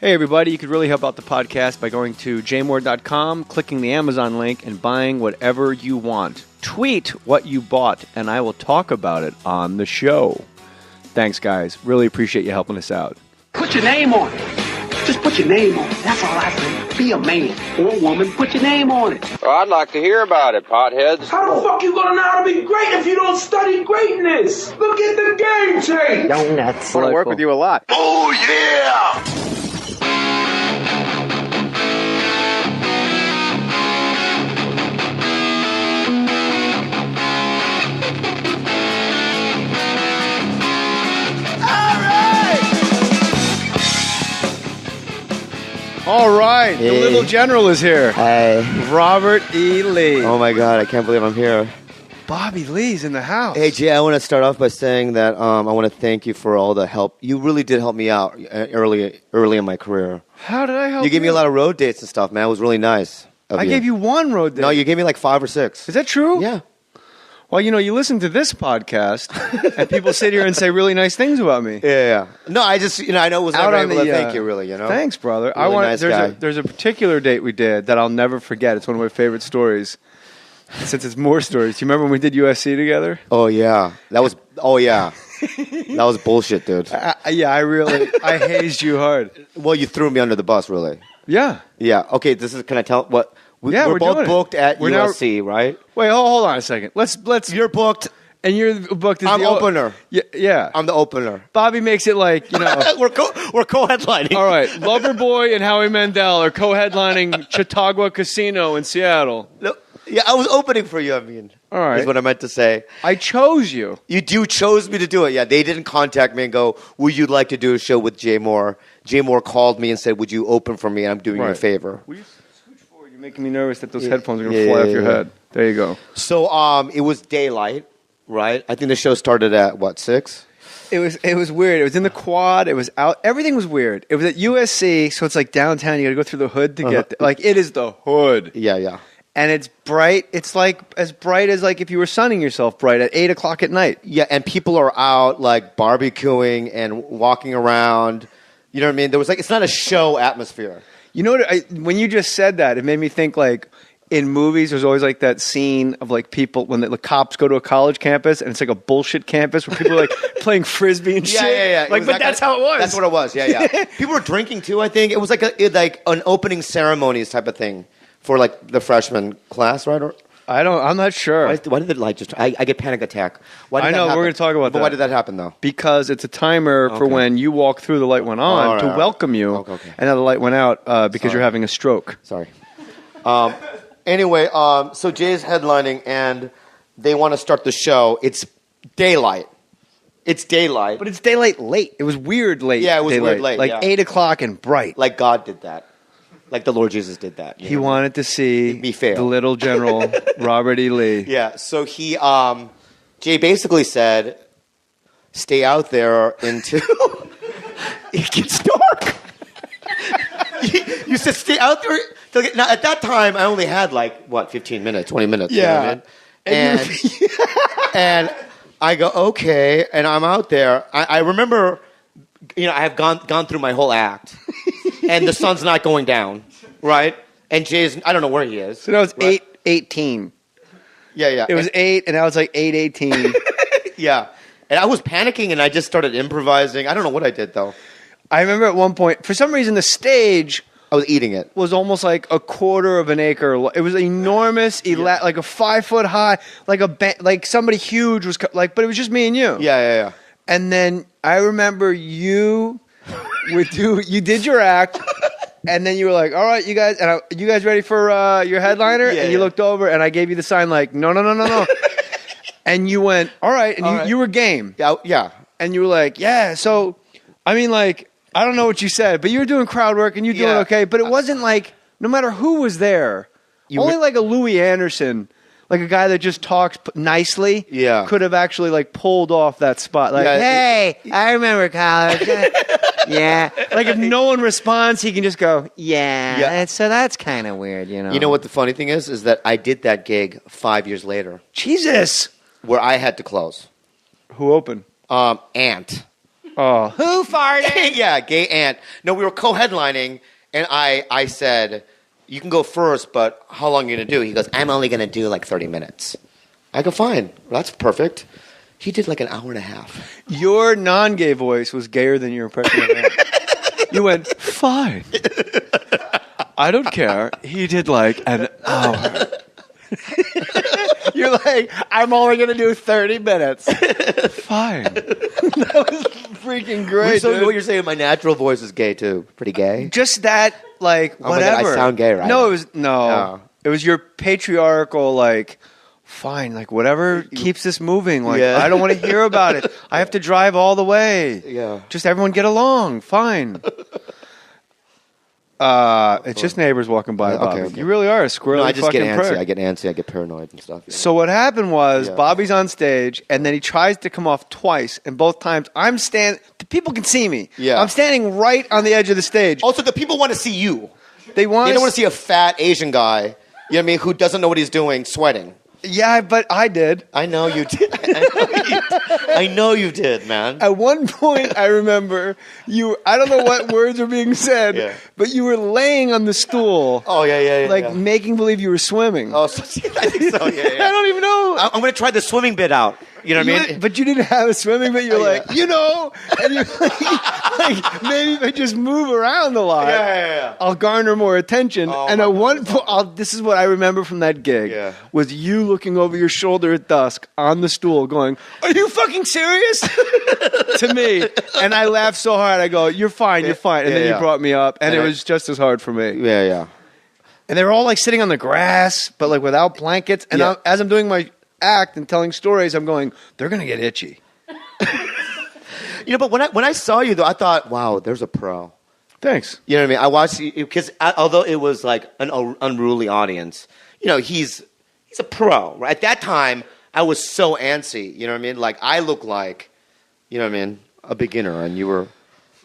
Hey everybody, you could really help out the podcast by going to jmohr.com, clicking the Amazon link, and buying whatever you want. Tweet what you bought, and I will talk about it on the show. Thanks, guys. Really appreciate you helping us out. Put your name on it. Just put your name on it. That's all I say. Be a man or a woman. Put your name on it. Well, I'd like to hear about it, potheads. How the fuck you gonna know how to be great if you don't study greatness? Look at the game tape. Donuts. I want to work with you a lot. Oh yeah! All right, the Hey. little general is here. Hey. Robert E. Lee. Oh my God, I can't believe I'm here. Bobby Lee's in the house. Hey, Jay, I want to start off by saying that I want to thank you for all the help. You really did help me out early in my career. How did I help you? You gave me a lot of road dates and stuff, man. It was really nice. I gave you one road date. No, you gave me like 5 or 6. Is that true? Yeah. Well, you listen to this podcast, and people sit here and say really nice things about me. Yeah. No, I just, I know it was Out never on able the, to thank you, really, Thanks, brother. Really nice guy. There's a particular date we did that I'll never forget. It's one of my favorite stories. Since it's Mohr Stories. Do you remember when we did USC together? Oh, yeah. That was bullshit, dude. I hazed you hard. Well, you threw me under the bus, really. Yeah. Yeah. Okay, can I tell what? Yeah, we're we're both doing it. booked at We're now- USC, right? Wait, hold on a second. Let's. You're booked. And you're booked as I'm the opener. Yeah. I'm the opener. Bobby makes it like, we're co-headlining. All right, Loverboy and Howie Mandel are co-headlining Chautauqua Casino in Seattle. No, yeah, I was opening for you. I mean, all right, is what I meant to say. I chose you. You chose me to do it. Yeah, they didn't contact me and go, "Would you like to do a show with Jay Mohr?" Jay Mohr called me and said, "Would you open for me? I'm doing you a favor." Will you scooch forward? You're making me nervous that those headphones are going to fly off your head. There you go. So, it was daylight, right? I think the show started at what, 6? It was weird. It was in the quad. It was out. Everything was weird. It was at USC, so it's like downtown. You got to go through the hood to get there. Like, it is the hood. Yeah. And it's bright. It's like as bright as like if you were sunning yourself bright at 8 o'clock at night. Yeah, and people are out like barbecuing and walking around. You know what I mean? There was like, it's not a show atmosphere. You know what? When you just said that, it made me think like in movies, there's always like that scene of like people when the cops go to a college campus and it's like a bullshit campus where people are like playing frisbee and shit. Yeah. Like, but that's how it was. That's what it was. Yeah. People were drinking too. I think it was like an opening ceremonies type of thing for like the freshman class, right? Or I'm not sure. why did the light just? I get panic attack. Why did I that know happen? we're going to talk about But that. why did that happen though? Because it's a timer for when you walk through, the light went on All right, to all right. welcome you, Okay. and now the light went out because you're having a stroke. Sorry. Anyway, so Jay's headlining, and they want to start the show. It's daylight. But it's daylight late. It was weird late. Yeah, it was daylight. weird late, Like yeah. 8 o'clock and bright. Like God did that. Like the Lord Jesus did that. He wanted to see Me fail. the little general, Robert E. Lee. Yeah, so Jay basically said, stay out there until it gets dark. You said stay out there. Now, at that time, I only had 15 minutes, 20 minutes. Yeah. You know what I mean? And I go, okay, and I'm out there. I remember, I have gone through my whole act, and the sun's not going down, right? And Jay's, I don't know where he is. So that was right? 8:18. Yeah. It was 8, and now it's like 8:18. Yeah. And I was panicking, and I just started improvising. I don't know what I did, though. I remember at one point, for some reason, the stage I was eating it. was almost like a quarter of an acre. It was enormous, like a 5 foot high, like somebody huge was but it was just me and you. Yeah. And then I remember you did your act, and then you were like, "All right, you guys, you guys ready for your headliner?" Yeah, and you yeah. looked over, and I gave you the sign like, "No." And you went, "All right," and you were game. Yeah. And you were like, "Yeah." So, I mean, like, I don't know what you said, but you were doing crowd work and you were doing okay. But it wasn't like, no matter who was there, only like a Louis Anderson, like a guy that just talks nicely, could have actually like pulled off that spot. Like, hey, I remember college. Yeah. Like if no one responds, he can just go, yeah. So that's kind of weird, you know. You know what the funny thing is that I did that gig 5 years later. Jesus. Where I had to close. Who opened? Ant. Oh, who farted? Yeah, gay aunt. No, we were co-headlining, and I said, you can go first, but how long are you going to do? He goes, I'm only going to do like 30 minutes. I go, fine. Well, that's perfect. He did like an hour and a half. Your non-gay voice was gayer than your impression of him. You went, fine. I don't care. He did like an hour. You're like, I'm only going to do 30 minutes. Fine. That was freaking great. So dude. what you're saying, my natural voice is gay too. Pretty gay. Just that, like, Oh my God, whatever. I sound gay, right? No, it was, no. Oh. It was your patriarchal, like, fine, like, whatever keeps this moving. Like, Yeah. I don't want to hear about it. I have to drive all the way. Yeah. Just everyone get along. Fine. It's just neighbors walking by, Bobby. okay. You really are a squirrely No, I just get fucking antsy. prick. I get antsy. I get paranoid and stuff. So what happened was Yeah. Bobby's on stage, and then he tries to come off twice, and both times I'm standing. People can see me. Yeah. I'm standing right on the edge of the stage. Also, the people want to see you. They want. They don't want to see a fat Asian guy, you know what I mean, who doesn't know what he's doing, sweating. Yeah, but I did. I know you did. I know you did, man. At one point, I remember you. I don't know what words were being said, Yeah. but you were laying on the stool, Oh, yeah. like yeah. making believe you were swimming. Oh, so, I think so, yeah. I don't even know. I'm going to try the swimming bit out. You know what I mean? But you didn't have a swimming bit. You're Oh, yeah. like, and you're like, maybe if I just move around a lot, Yeah. I'll garner more attention. Oh, And my at God, one point, this is what I remember from that gig, Yeah. was you looking over your shoulder at dusk on the stool going, are you fucking serious? To me. And I laughed so hard. I go, you're fine. And Yeah, then you yeah. brought me up. And And it I- was just as hard for me. Yeah. And they were all like sitting on the grass, but like without blankets. And Yeah. as I'm doing my act and telling stories, I'm going, they're going to get itchy. You know, but when I saw you, though, I thought, wow, there's a pro. Thanks. You know what I mean? I watched you because although it was like an unruly audience, you know, he's a pro. Right? At that time, I was so antsy. You know what I mean? Like I look like, you know what I mean, a beginner, and you were.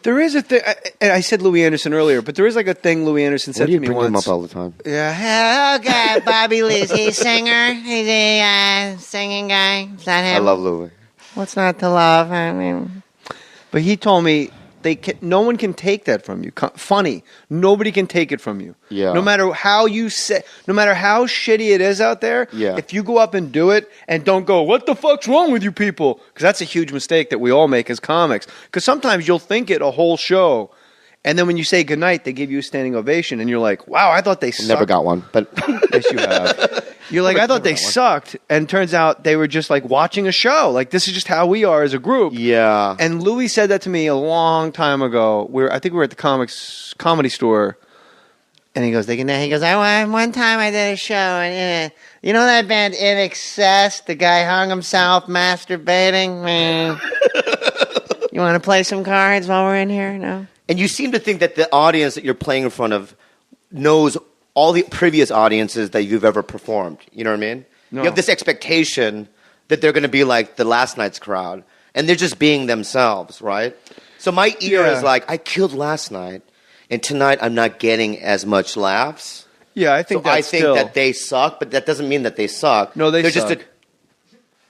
There is a thing, and I said Louis Anderson earlier, but there is like a thing Louis Anderson said Why do you to me bring once. him up all the time? Yeah. Okay, Bobby Lee's he a singer? He's a singing guy. Is that him? I love Louis. What's not to love? I mean, But he told me no one can take that from you. Funny. Nobody can take it from you. Yeah. No matter how you say, no matter how shitty it is out there, Yeah. if you go up and do it and don't go, what the fuck's wrong with you people? Because that's a huge mistake that we all make as comics. Because sometimes you'll think it a whole show, and then when you say goodnight, they give you a standing ovation, and you're like, wow, I thought they sucked. Never got one, but Yes, you have. You're like, I thought they sucked, and turns out they were just like watching a show. Like, this is just how we are as a group. yeah. And Louis said that to me a long time ago. I think we were at the comedy store, and he goes, one time I did a show, and you know that band In Excess? The guy hung himself masturbating. Man. You want to play some cards while we're in here? No. And you seem to think that the audience that you're playing in front of knows all the previous audiences that you've ever performed. You know what I mean? No. You have this expectation that they're going to be like the last night's crowd, and they're just being themselves, right? So my ear Yeah. is like, I killed last night, and tonight I'm not getting as much laughs. yeah, I think So I that's think still. that they suck, but that doesn't mean that they suck. No, they're just suck.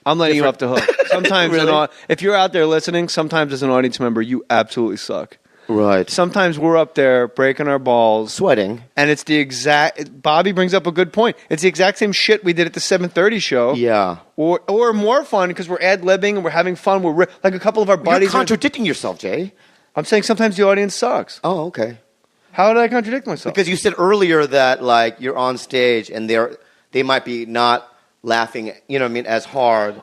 I'm letting you off the hook. Sometimes, Really? if you're out there listening, sometimes as an audience member, you absolutely suck. right. Sometimes we're up there breaking our balls, Sweating. and it's the exact. Bobby brings up a good point. It's the exact same shit we did at the 7:30 show. Yeah. Or more fun because we're ad-libbing and we're having fun. We're like a couple of our You're buddies. contradicting yourself, Jay. I'm saying sometimes the audience sucks. Oh, okay. How did I contradict myself? Because you said earlier that like you're on stage and they might be not laughing, you know what I mean, as hard.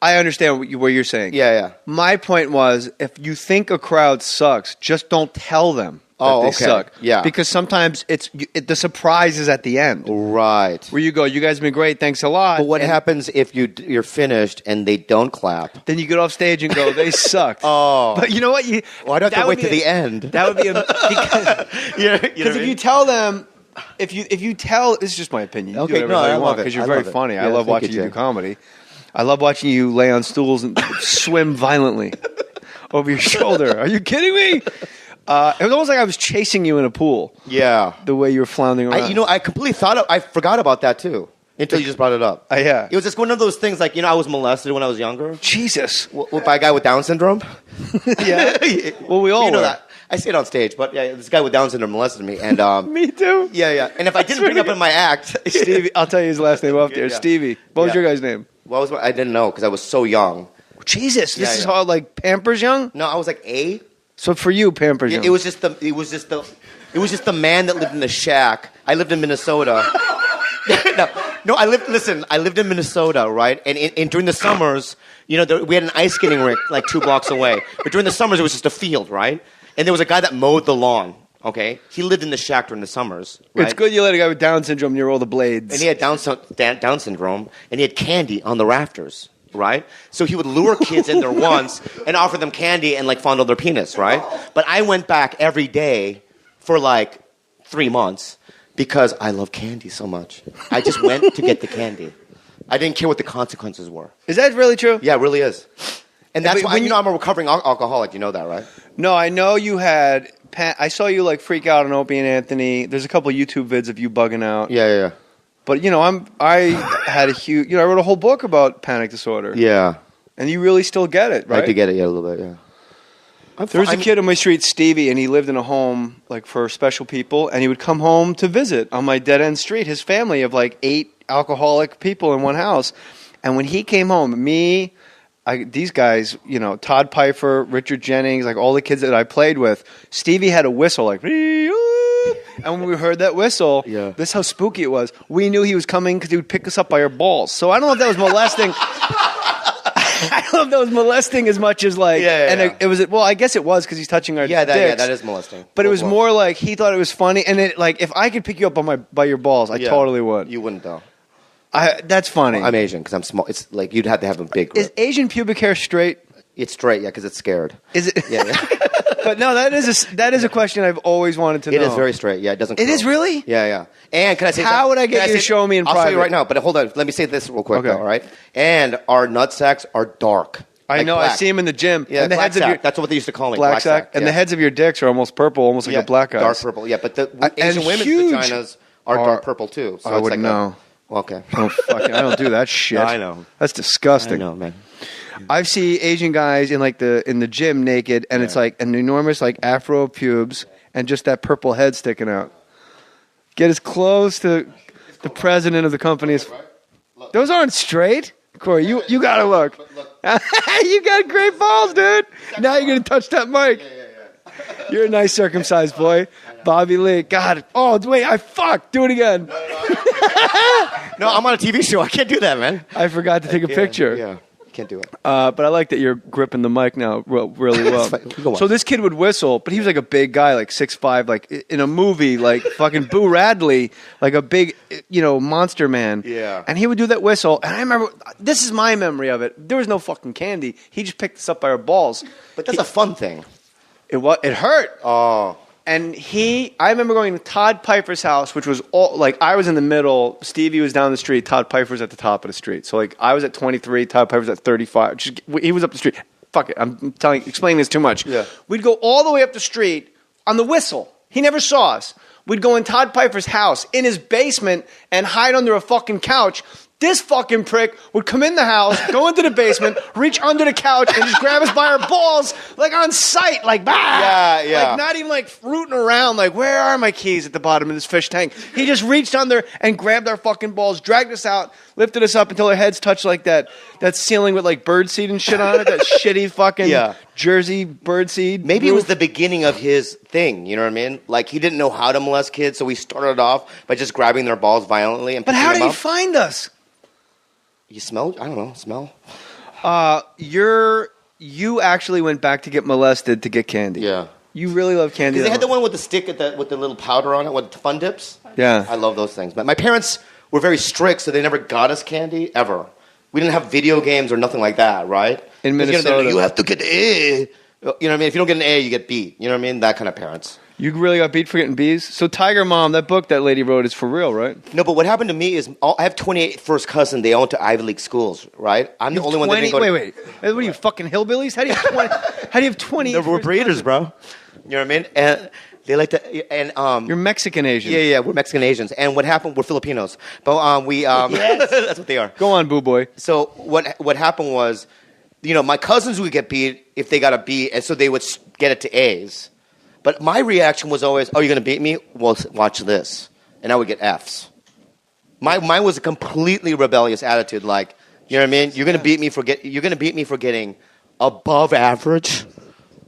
I understand what you're saying. Yeah. My point was, if you think a crowd sucks, just don't tell them that they okay. suck. Yeah. Because sometimes the surprise is at the end. Right. Where you go, you guys have been great, thanks a lot. But what And happens if you're finished and they don't clap? Then you get off stage and go, they sucked. Oh. But you know what? Why do I have that to would wait to be the end? That would be because if you tell them, if you tell, this is just my opinion. You Okay, do whatever no, the hell I you love want it. because you're I very love it. funny. I Yeah, love thank watching you, you do Jay. comedy. I love watching you lay on stools and swim violently over your shoulder. Are you kidding me? It was almost like I was chasing you in a pool. Yeah. The way you were floundering around. I completely I forgot about that too. Until you just brought it up. Yeah. It was just one of those things like, I was molested when I was younger. Jesus. By a guy with Down syndrome. Yeah. Well, we all you know were. that. I say it on stage, but yeah, this guy with Down syndrome molested me. And Me too. Yeah. And if I didn't bring up in my act. Stevie, I'll tell you his last name off there. Yeah. Stevie. What was your guy's name? I didn't know because I was so young. Jesus. This is how, like, Pampers Young? No, I was like A. So for you, Pampers Young. It was just the man that lived in the shack. I lived in Minnesota. No, I lived in Minnesota, right? And during the summers, we had an ice skating rink like 2 blocks away. But during the summers, it was just a field, right? And there was a guy that mowed the lawn, okay? He lived in the shack during the summers, right? It's good you let a guy with Down syndrome near all the blades. And he had Down syndrome, and he had candy on the rafters, right? So he would lure kids in there once and offer them candy and, like, fondle their penis, right? But I went back every day for, like, 3 months. Because I love candy so much. I just went to get the candy. I didn't care what the consequences were. Is that really true? Yeah, it really is. And that's why, I'm a recovering alcoholic. You know that, right? No, I know you had... I saw you, like, freak out on Opie and Anthony. There's a couple YouTube vids of you bugging out. Yeah. But, I had a huge... I wrote a whole book about panic disorder. Yeah. And you really still get it, right? I do get it, a little bit, yeah. There was a kid on my street, Stevie, and he lived in a home like for special people, and he would come home to visit on my dead-end street. His family of like 8 alcoholic people in one house. And when he came home, these guys, Todd Pfeiffer, Richard Jennings, like all the kids that I played with, Stevie had a whistle like, and when we heard that whistle, this is how spooky it was. We knew he was coming because he would pick us up by our balls. So I don't know if that was molesting. I don't know if that was molesting as much as like, it was. Well, I guess it was because he's touching our dicks. That is molesting. But it was more like he thought it was funny, and it like if I could pick you up by your balls, I totally would. You wouldn't though. That's funny. Well, I'm Asian because I'm small. It's like you'd have to have a big grip. Is Asian pubic hair straight? It's straight, because it's scared. Is it? Yeah. But no, that is a question I've always wanted to know. It is very straight. Yeah, it doesn't. It is really? Yeah. And can I say? How would I get you to show me in private? I'll show you right now. But hold on, let me say this real quick. Okay. Though, all right. And our nut sacks are dark. I know. Black. I see them in the gym. Yeah, and the heads sack. That's what they used to call me. Black sack. And the heads of your dicks are almost purple, almost like a black guy's. Dark purple. Yeah, but the Asian women's vaginas are dark purple too. So I wouldn't know. Okay. Oh, fucking! I don't do that shit. No, I know. That's disgusting. I know, man. I've seen Asian guys in the gym naked, and it's like an enormous like afro pubes and just that purple head sticking out. Get as close to the president of the company as. Those aren't straight, Corey. You gotta look. You got great balls, dude. Now you're gonna touch that mic. You're a nice circumcised boy, Bobby Lee. God. Oh wait, I fucked. Do it again. No, I'm on a TV show. I can't do that, man. I forgot to take a picture. Yeah. Can't do it. But I like that you're gripping the mic now really well. So this kid would whistle, but he was like a big guy, like 6'5", like in a movie, like fucking Boo Radley, like a big, monster man. Yeah. And he would do that whistle, and I remember, this is my memory of it. There was no fucking candy. He just picked us up by our balls. But that's a fun thing. It hurt. Oh. And I remember going to Todd Pfeiffer's house, which was all, like, I was in the middle, Stevie was down the street, Todd Pfeiffer was at the top of the street. So, like, I was at 23, Todd Pfeiffer was at 35. He was up the street. Fuck it, I'm explaining this too much. Yeah. We'd go all the way up the street on the whistle. He never saw us. We'd go in Todd Pfeiffer's house, in his basement, and hide under a fucking couch. This fucking prick would come in the house, go into the basement, reach under the couch, and just grab us by our balls, like on sight, like, bah! Yeah. Like, not even like rooting around, like, where are my keys at the bottom of this fish tank? He just reached under and grabbed our fucking balls, dragged us out, lifted us up until our heads touched like that ceiling with like birdseed and shit on it, that shitty fucking Jersey birdseed. Maybe it was the beginning of his thing, you know what I mean? Like, he didn't know how to molest kids, so he started off by just grabbing their balls violently and But picking how them did up. he find us? You smell? I don't know. Smell? You actually went back to get molested to get candy. Yeah. You really love candy. Because they had the one with the stick with the little powder on it, with Fun Dips. Yeah. I love those things. But my parents were very strict, so they never got us candy, ever. We didn't have video games or nothing like that, right? In Minnesota. You have to get A. You know what I mean? If you don't get an A, you get B. You know what I mean? That kind of parents. You really got beat for getting B's? So Tiger Mom, that book that lady wrote is for real, right? No, but what happened to me is I have 28 first cousins. They all went to Ivy League schools, right? I'm the only one that didn't go to... Wait. What are you, fucking hillbillies? How do you have 20? How do you have 20? We're breeders, bro. You know what I mean? And they like to, and You're Mexican Asian. yeah, we're Mexican Asians. And what happened? We're Filipinos, but we that's what they are. Go on, boo boy. So what happened was, my cousins would get beat if they got a B, and so they would get it to A's. But my reaction was always, "Oh, you're gonna beat me? Well, watch this," and I would get F's. Mine was a completely rebellious attitude, like, you know what I mean? You're gonna beat me for getting above average.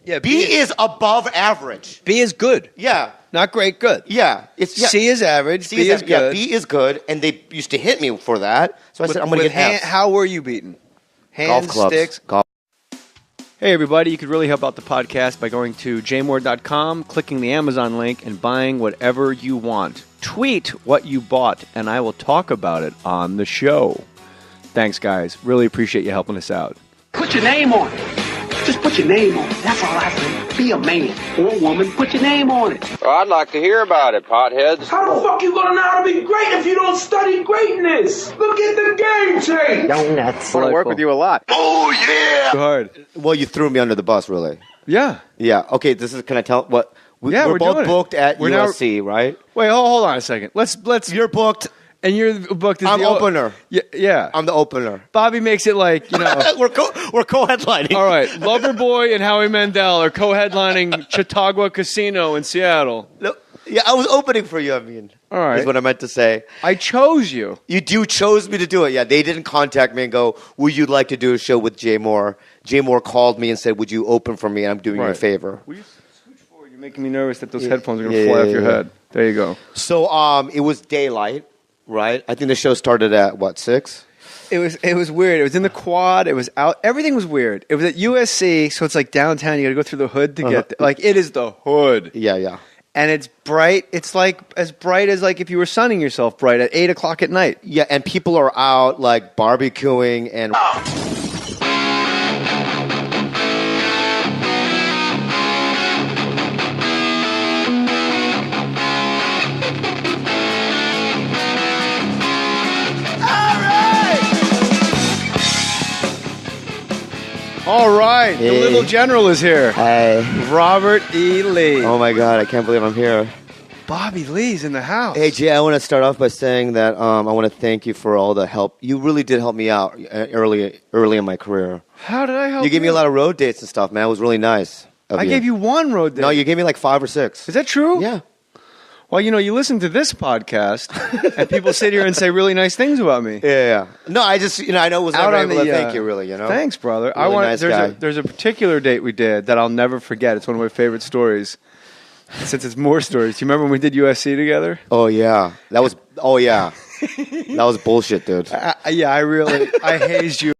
Yeah, B is above average. B is good. Yeah, Not great, good. yeah. C is average. B is good. Yeah, B is good, and they used to hit me for that. So I said, I'm gonna get F's. How were you beaten? Hands, Golf clubs. sticks. Golf. Hey, everybody, you could really help out the podcast by going to jmohr.com, clicking the Amazon link, and buying whatever you want. Tweet what you bought, and I will talk about it on the show. Thanks, guys. Really appreciate you helping us out. Put your name on it. Just put your name on it. That's all I say. Be a man or woman. Put your name on it. Well, I'd like to hear about it, potheads. How the fuck you gonna know how to be great if you don't study greatness? Look at the game tape. Donuts. I want to work with you a lot. Oh yeah. Too hard. Well, you threw me under the bus, really. Yeah. Yeah. Okay. Can I tell what? Yeah, we're we're both doing it. booked at We're now- USC, right? Wait, hold on a second. Let's. You're booked. And you're booked as I'm the opener. Yeah. I'm the opener. Bobby makes it like, we're co-headlining. all right, Loverboy and Howie Mandel are co-headlining Chautauqua Casino in Seattle. No, yeah, I was opening for you. I mean, All right. is what I meant to say. I chose you. You chose me to do it. Yeah, they didn't contact me and go, "Would you like to do a show with Jay Mohr?" Jay Mohr called me and said, "Would you open for me? I'm doing you a Right. favor." Will you switch forward? You're making me nervous that those headphones are going to fly off your head. There you go. So, it was daylight, right? I think the show started at what, 6? It was weird. It was in the quad. It was out. Everything was weird. It was at USC, so it's like downtown. You got to go through the hood to get there. Like, it is the hood. Yeah. And it's bright. It's like as bright as like if you were sunning yourself bright at 8 o'clock at night. Yeah, and people are out like barbecuing and. All right. The Hey. little general is here. Hey. Robert E. Lee. Oh my God, I can't believe I'm here. Bobby Lee's in the house. Hey, Jay, I want to start off by saying that I want to thank you for all the help. You really did help me out early in my career. How did I help you? You gave me a lot of road dates and stuff, man. It was really nice. I gave you one road date. No, you gave me like 5 or 6. Is that true? Yeah. Well, you listen to this podcast, and people sit here and say really nice things about me. Yeah. No, I just, I know it was never able to thank you, really, Thanks, brother. Really nice guy. There's a particular date we did that I'll never forget. It's one of my favorite stories. Since it's Mohr Stories. Do you remember when we did USC together? Oh, yeah. That was bullshit, dude. I hazed you.